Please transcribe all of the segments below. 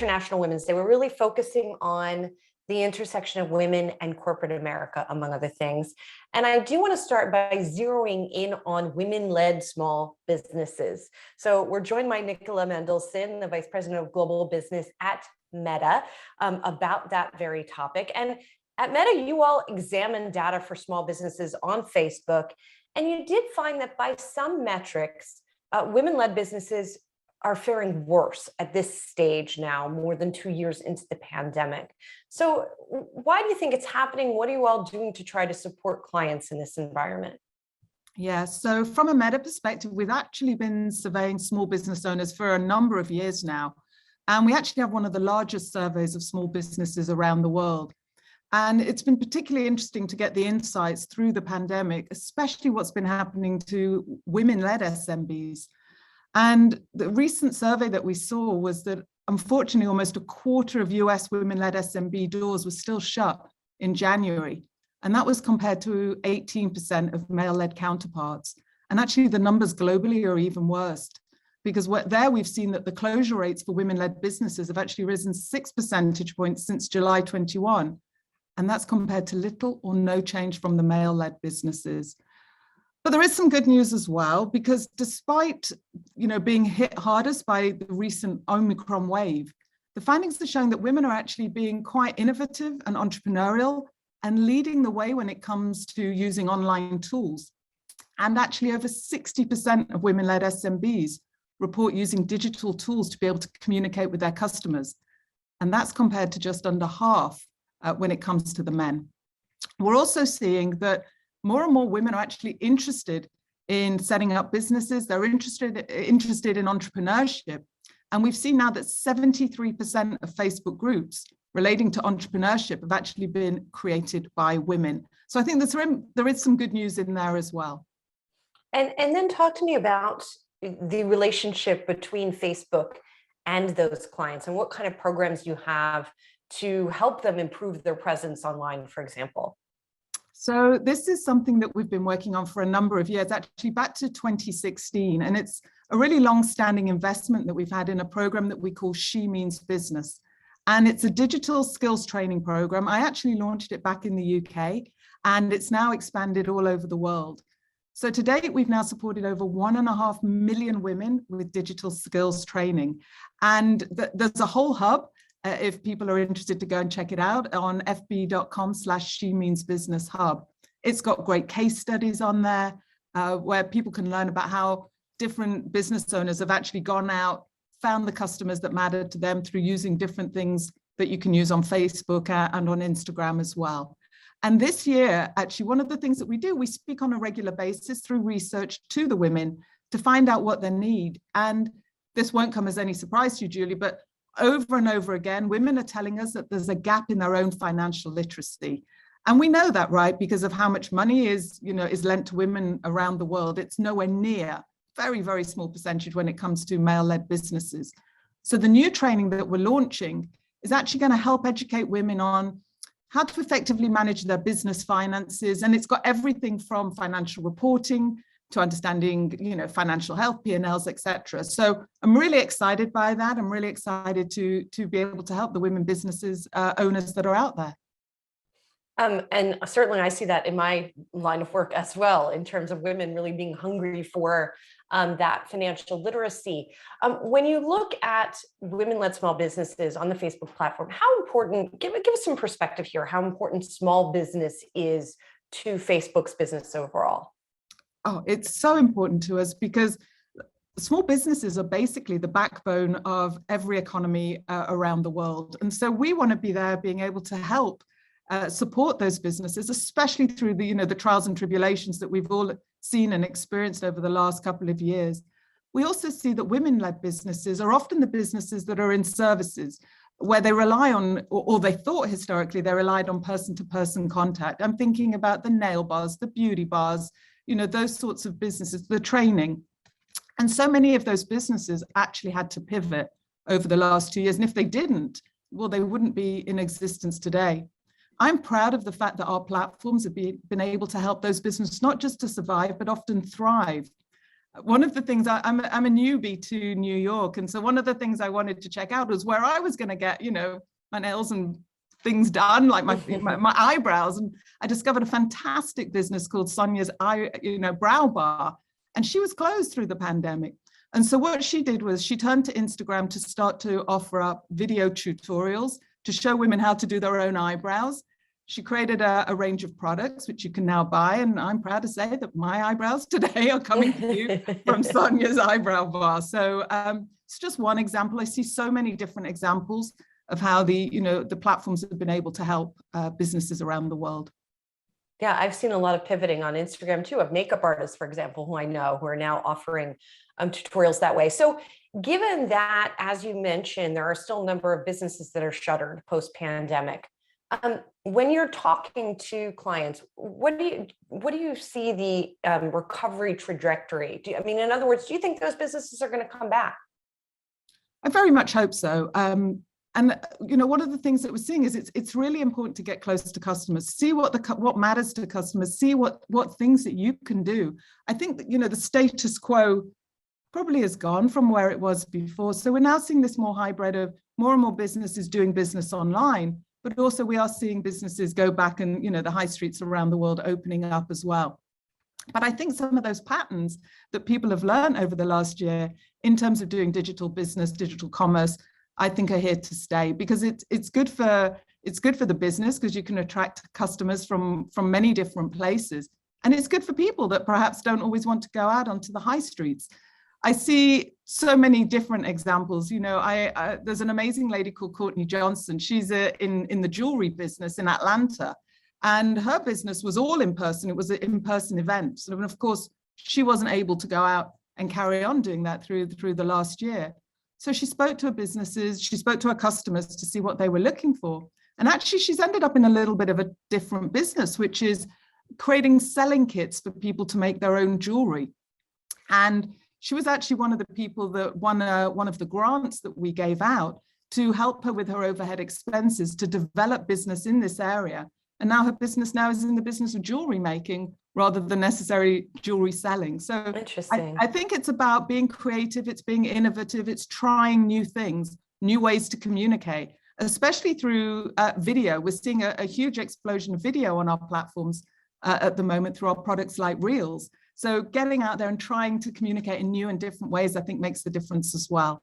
International Women's Day, we're really focusing on the intersection of women and corporate America, among other things. And I do want to start by zeroing in on women-led small businesses. So we're joined by Nicola Mendelsohn, the Vice President of Global Business at Meta, about that very topic. And at Meta, you all examined data for small businesses on Facebook, and you did find that by some metrics, women-led businesses are faring worse at this stage now, more than 2 years into the pandemic. So why do you think it's happening? What are you all doing to try to support clients in this environment? Yeah, so from a Meta perspective, we've actually been surveying small business owners for a number of years now. And we actually have one of the largest surveys of small businesses around the world. And it's been particularly interesting to get the insights through the pandemic, especially what's been happening to women-led SMBs. And the recent survey that we saw was that, unfortunately, almost a quarter of US women-led SMB doors were still shut in January. And that was compared to 18% of male-led counterparts. And actually, the numbers globally are even worse, because there we've seen that the closure rates for women-led businesses have actually risen 6 percentage points since July 21. And that's compared to little or no change from the male-led businesses. But there is some good news as well, because despite being hit hardest by the recent Omicron wave, the findings are showing that women are actually being quite innovative and entrepreneurial and leading the way when it comes to using online tools. And actually over 60% of women-led SMBs report using digital tools to be able to communicate with their customers. And that's compared to just under half when it comes to the men. We're also seeing that more and more women are actually interested in setting up businesses. They're interested in entrepreneurship. And we've seen now that 73% of Facebook groups relating to entrepreneurship have actually been created by women. So I think there is some good news in there as well. And then talk to me about the relationship between Facebook and those clients and what kind of programs you have to help them improve their presence online, for example. So this is something that we've been working on for a number of years, actually back to 2016. And it's a really long-standing investment that we've had in a program that we call She Means Business. And it's a digital skills training program. I actually launched it back in the UK, and it's now expanded all over the world. So to date, we've now supported over 1.5 million women with digital skills training. And there's a whole hub, if people are interested to go and check it out, on fb.com/SheMeansBusinessHub. It's got great case studies on there where people can learn about how different business owners have actually gone out, found the customers that mattered to them through using different things that you can use on Facebook and on Instagram as well. And this year, actually, one of the things that we do, we speak on a regular basis through research to the women to find out what they need. And this won't come as any surprise to you, Julie, but over and over again, women are telling us that there's a gap in their own financial literacy. And we know that, right? Because of how much money is lent to women around the world. It's nowhere near, very, very small percentage when it comes to male-led businesses. So the new training that we're launching is actually going to help educate women on how to effectively manage their business finances. And it's got everything from financial reporting to understanding, financial health, P&Ls, etc. So I'm really excited by that. I'm really excited to be able to help the women businesses owners that are out there. And certainly I see that in my line of work as well, in terms of women really being hungry for that financial literacy. When you look at women-led small businesses on the Facebook platform, how important, give us some perspective here, how important small business is to Facebook's business overall? Oh, it's so important to us because small businesses are basically the backbone of every economy around the world. And so we want to be there being able to help support those businesses, especially through the trials and tribulations that we've all seen and experienced over the last couple of years. We also see that women-led businesses are often the businesses that are in services where they rely on, or they thought historically they relied on person-to-person contact. I'm thinking about the nail bars, the beauty bars, those sorts of businesses, the training. And so many of those businesses actually had to pivot over the last 2 years. And if they didn't, well, they wouldn't be in existence today. I'm proud of the fact that our platforms have been able to help those businesses not just to survive, but often thrive. One of the things I'm a newbie to New York, and so one of the things I wanted to check out was where I was going to get, my nails and things done, like my eyebrows. And I discovered a fantastic business called Sonia's Brow Bar, and she was closed through the pandemic. And so what she did was she turned to Instagram to start to offer up video tutorials to show women how to do their own eyebrows. She created a range of products which you can now buy, and I'm proud to say that my eyebrows today are coming to you from Sonia's Eyebrow Bar. So it's just one example. I see so many different examples of how the platforms have been able to help businesses around the world. Yeah, I've seen a lot of pivoting on Instagram too, of makeup artists, for example, who I know who are now offering tutorials that way. So given that, as you mentioned, there are still a number of businesses that are shuttered post-pandemic. When you're talking to clients, what do you see the recovery trajectory? In other words, do you think those businesses are going to come back? I very much hope so. And one of the things that we're seeing is it's really important to get close to customers, see what matters to customers, see what things that you can do. I think that, the status quo probably has gone from where it was before. So we're now seeing this more hybrid of more and more businesses doing business online, but also we are seeing businesses go back and, the high streets around the world opening up as well. But I think some of those patterns that people have learned over the last year in terms of doing digital business, digital commerce, I think are here to stay, because it's good for the business because you can attract customers from many different places. And it's good for people that perhaps don't always want to go out onto the high streets. I see so many different examples. There's an amazing lady called Courtney Johnson. She's in the jewelry business in Atlanta, and her business was all in person. It was an in-person event. And of course, she wasn't able to go out and carry on doing that through the last year. So she spoke to her businesses, she spoke to her customers to see what they were looking for. And actually, she's ended up in a little bit of a different business, which is creating selling kits for people to make their own jewelry. And she was actually one of the people that won one of the grants that we gave out to help her with her overhead expenses to develop business in this area. And now her business is in the business of jewelry making rather than necessary jewelry selling. So interesting. I think it's about being creative, it's being innovative, it's trying new things, new ways to communicate, especially through video. We're seeing a huge explosion of video on our platforms at the moment through our products like Reels. So getting out there and trying to communicate in new and different ways, I think makes the difference as well.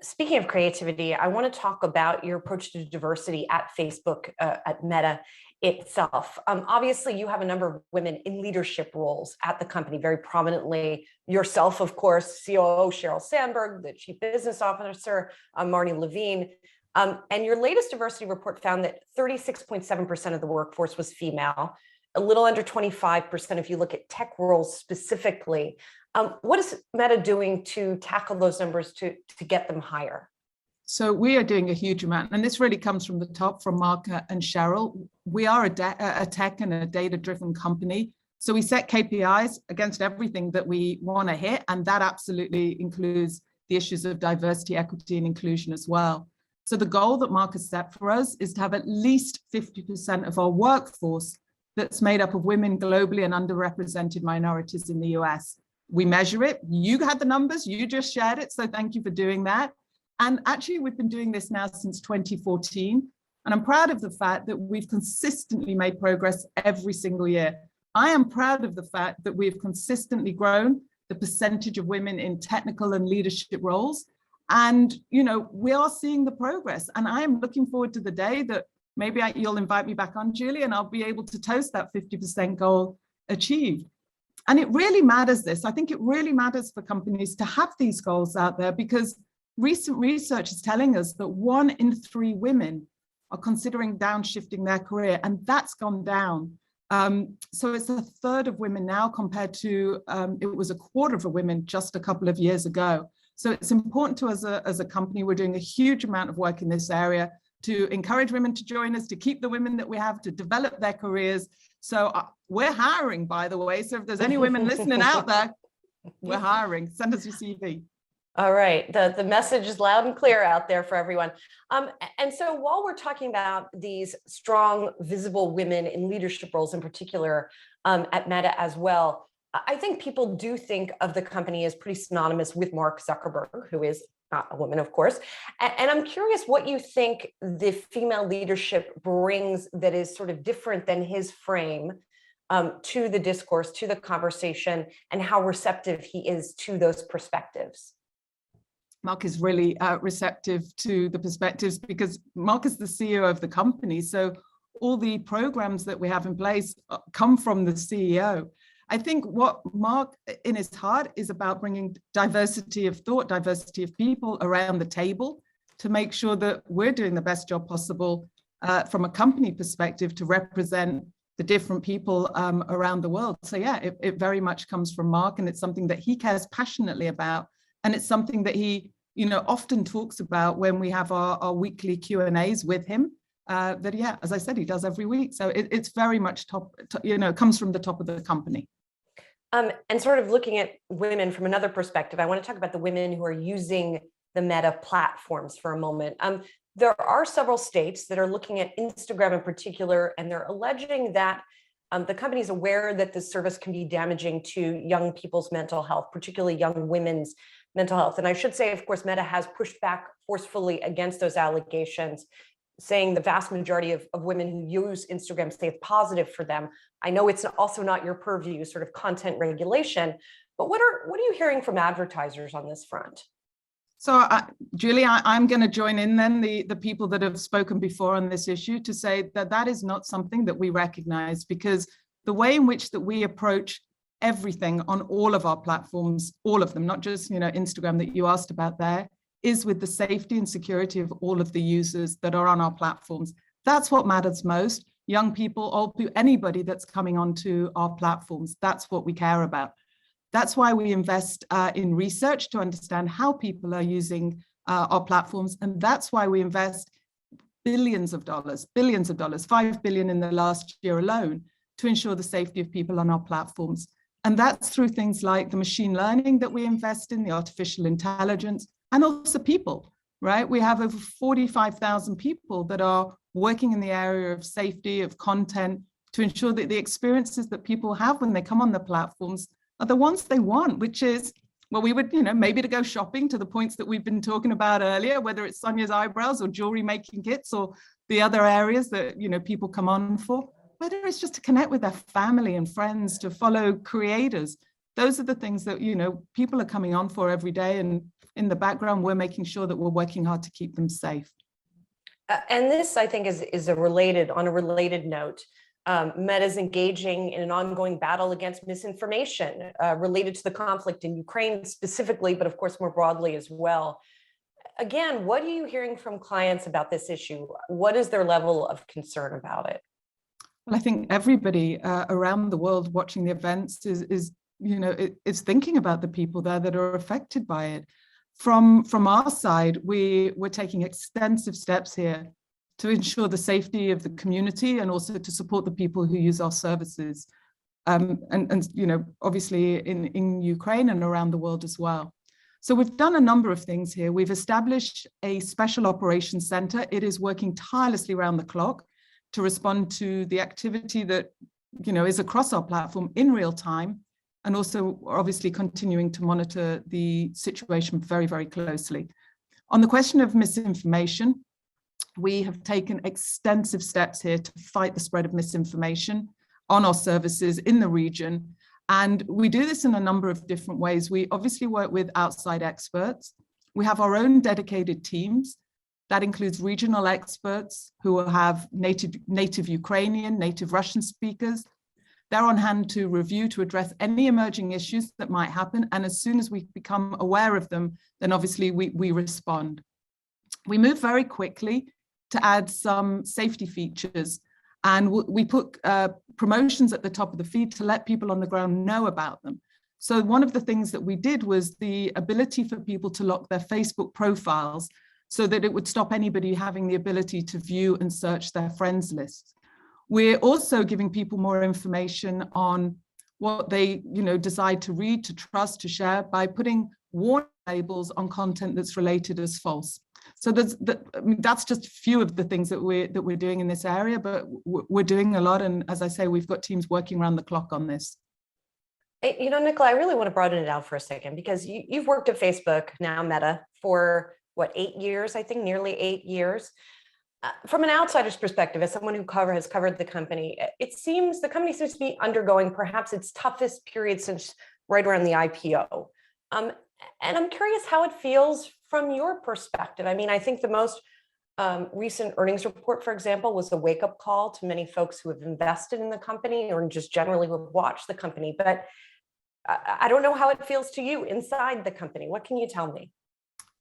Speaking of creativity, I want to talk about your approach to diversity at Facebook, at Meta itself. Obviously, you have a number of women in leadership roles at the company, very prominently. Yourself, of course, COO Sheryl Sandberg, the Chief Business Officer, Marnie Levine. And your latest diversity report found that 36.7% of the workforce was female, a little under 25% if you look at tech roles specifically. What is Meta doing to tackle those numbers to get them higher? So we are doing a huge amount, and this really comes from the top, from Mark and Sheryl. We are a tech and a data-driven company. So we set KPIs against everything that we want to hit, and that absolutely includes the issues of diversity, equity, and inclusion as well. So the goal that Mark has set for us is to have at least 50% of our workforce that's made up of women globally and underrepresented minorities in the US. We measure it. You had the numbers, you just shared it. So thank you for doing that. And actually, we've been doing this now since 2014. And I'm proud of the fact that we've consistently made progress every single year. I am proud of the fact that we've consistently grown the percentage of women in technical and leadership roles. And, we are seeing the progress. And I am looking forward to the day that maybe you'll invite me back on, Julie, and I'll be able to toast that 50% goal achieved. And it really matters this. I think it really matters for companies to have these goals out there, because recent research is telling us that 1 in 3 women are considering downshifting their career, and that's gone down. So it's a third of women now compared to, it was a quarter of women just a couple of years ago. So it's important to us as a company. We're doing a huge amount of work in this area to encourage women to join us, to keep the women that we have, to develop their careers. So we're hiring, by the way. So if there's any women listening out there, we're hiring. Send us your CV. All right. The message is loud and clear out there for everyone. And so while we're talking about these strong, visible women in leadership roles in particular at Meta as well, I think people do think of the company as pretty synonymous with Mark Zuckerberg, who is not a woman, of course. And I'm curious what you think the female leadership brings that is sort of different than his frame to the discourse, to the conversation, and how receptive he is to those perspectives. Mark is really receptive to the perspectives because Mark is the CEO of the company. So all the programs that we have in place come from the CEO. I think what Mark in his heart is about bringing diversity of thought, diversity of people around the table to make sure that we're doing the best job possible from a company perspective to represent the different people around the world. So yeah, it very much comes from Mark, and it's something that he cares passionately about. And it's something that he, often talks about when we have our weekly Q&As with him. That yeah, as I said, he does every week. So it's very much comes from the top of the company. And sort of looking at women from another perspective, I want to talk about the women who are using the Meta platforms for a moment. There are several states that are looking at Instagram in particular, and they're alleging that the company is aware that this service can be damaging to young people's mental health, particularly young women's mental health. And I should say, of course, Meta has pushed back forcefully against those allegations, saying the vast majority of women who use Instagram say it's positive for them. I know it's also not your purview, sort of content regulation, but what are you hearing from advertisers on this front? So, Julie, I'm going to join in then the people that have spoken before on this issue to say that that is not something that we recognize, because the way in which that we approach everything on all of our platforms, all of them, not just Instagram that you asked about there, is with the safety and security of all of the users that are on our platforms. That's what matters most. Young people, old people, anybody that's coming onto our platforms, that's what we care about. That's why we invest in research to understand how people are using our platforms. And that's why we invest billions of dollars, $5 billion in the last year alone, to ensure the safety of people on our platforms. And that's through things like the machine learning that we invest in, the artificial intelligence, and also people, right? We have over 45,000 people that are working in the area of safety, of content, to ensure that the experiences that people have when they come on the platforms are the ones they want, which is, well, we would, maybe to go shopping, to the points that we've been talking about earlier, whether it's Sonia's eyebrows or jewelry making kits or the other areas that, people come on for, whether it's just to connect with their family and friends, to follow creators. Those are the things that, people are coming on for every day. And in the background, we're making sure that we're working hard to keep them safe. And this, I think, is on a related note. Meta is engaging in an ongoing battle against misinformation related to the conflict in Ukraine specifically, but of course more broadly as well. Again, what are you hearing from clients about this issue? What is their level of concern about it? Well, I think everybody around the world watching the events is thinking about the people there that are affected by it. From our side, we're taking extensive steps here to ensure the safety of the community and also to support the people who use our services. Obviously in Ukraine and around the world as well. So we've done a number of things here. We've established a special operations center. It is working tirelessly around the clock to respond to the activity that, is across our platform in real time, and also obviously continuing to monitor the situation very, very closely. On the question of misinformation, we have taken extensive steps here to fight the spread of misinformation on our services in the region. And we do this in a number of different ways. We obviously work with outside experts. We have our own dedicated teams. That includes regional experts who will have native Ukrainian, native Russian speakers. They're on hand to review, to address any emerging issues that might happen. And as soon as we become aware of them, then obviously we respond. We move very quickly to add some safety features. And we put promotions at the top of the feed to let people on the ground know about them. So one of the things that we did was the ability for people to lock their Facebook profiles so that it would stop anybody having the ability to view and search their friends lists. We're also giving people more information on what they decide to read, to trust, to share by putting warning labels on content that's related as false. So that's just a few of the things that we're doing in this area, but we're doing a lot. And as I say, we've got teams working around the clock on this. Nicola, I really want to broaden it out for a second because you've worked at Facebook, now Meta, for what, 8 years, I think, nearly 8 years. From an outsider's perspective, as someone who has covered the company, the company seems to be undergoing perhaps its toughest period since right around the IPO. And I'm curious how it feels from your perspective. I mean, I think the most recent earnings report, for example, was a wake-up call to many folks who have invested in the company or just generally would watch the company. But I don't know how it feels to you inside the company. What can you tell me?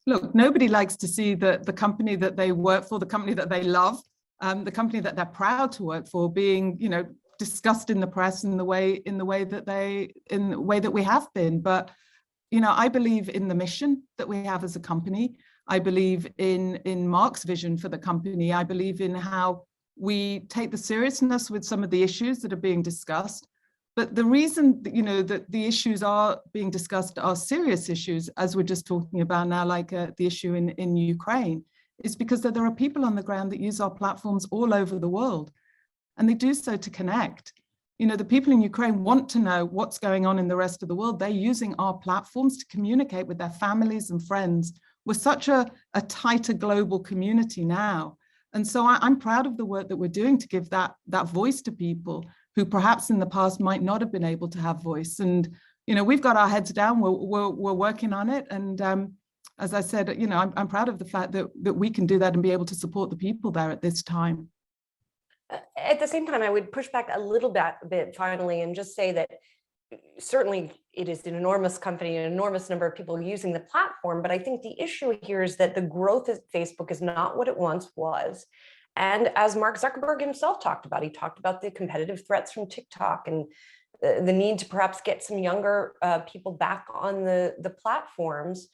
Look, nobody likes to see the company that they work for, the company that they love, the company that they're proud to work for, being, discussed in the press in the way that we have been. But I believe in the mission that we have as a company. I believe in Mark's vision for the company. I believe in how we take the seriousness with some of the issues that are being discussed. But the reason that the issues are being discussed are serious issues, as we're just talking about now, like the issue in Ukraine, is because there are people on the ground that use our platforms all over the world, and they do so to connect. The people in Ukraine want to know what's going on in the rest of the world. They're using our platforms to communicate with their families and friends. We're such a tighter global community now. And so I'm proud of the work that we're doing to give that voice to people who perhaps in the past might not have been able to have voice. And, we've got our heads down, we're working on it. And as I said, I'm proud of the fact that we can do that and be able to support the people there at this time. At the same time, I would push back a little bit finally and just say that certainly it is an enormous company, an enormous number of people using the platform. But I think the issue here is that the growth of Facebook is not what it once was. And as Mark Zuckerberg himself talked about, he talked about the competitive threats from TikTok and the need to perhaps get some younger people back on the platforms.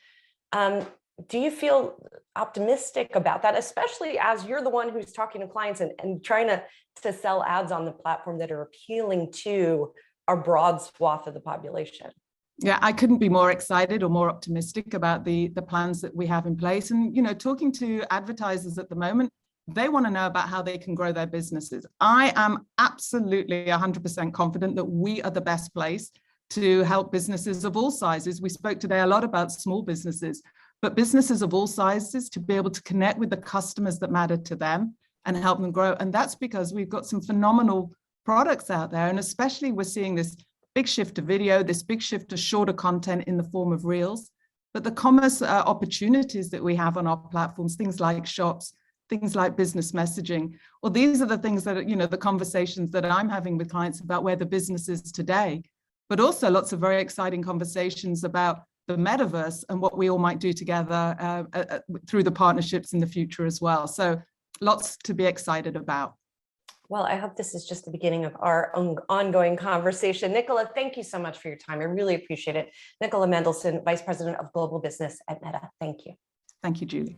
Do you feel optimistic about that, especially as you're the one who's talking to clients and trying to sell ads on the platform that are appealing to a broad swath of the population? Yeah, I couldn't be more excited or more optimistic about the plans that we have in place. And, talking to advertisers at the moment, they want to know about how they can grow their businesses. I am absolutely 100% confident that we are the best place to help businesses of all sizes. We spoke today a lot about small businesses, but businesses of all sizes to be able to connect with the customers that matter to them and help them grow. And that's because we've got some phenomenal products out there. And especially we're seeing this big shift to video, this big shift to shorter content in the form of reels. But the commerce opportunities that we have on our platforms, things like shops, things like business messaging, well, these are the things that, the conversations that I'm having with clients about where the business is today, but also lots of very exciting conversations about the metaverse and what we all might do together through the partnerships in the future as well. So lots to be excited about. Well, I hope this is just the beginning of our ongoing conversation. Nicola, thank you so much for your time. I really appreciate it. Nicola Mendelsohn, Vice President of Global Business at Meta. Thank you. Thank you, Julie.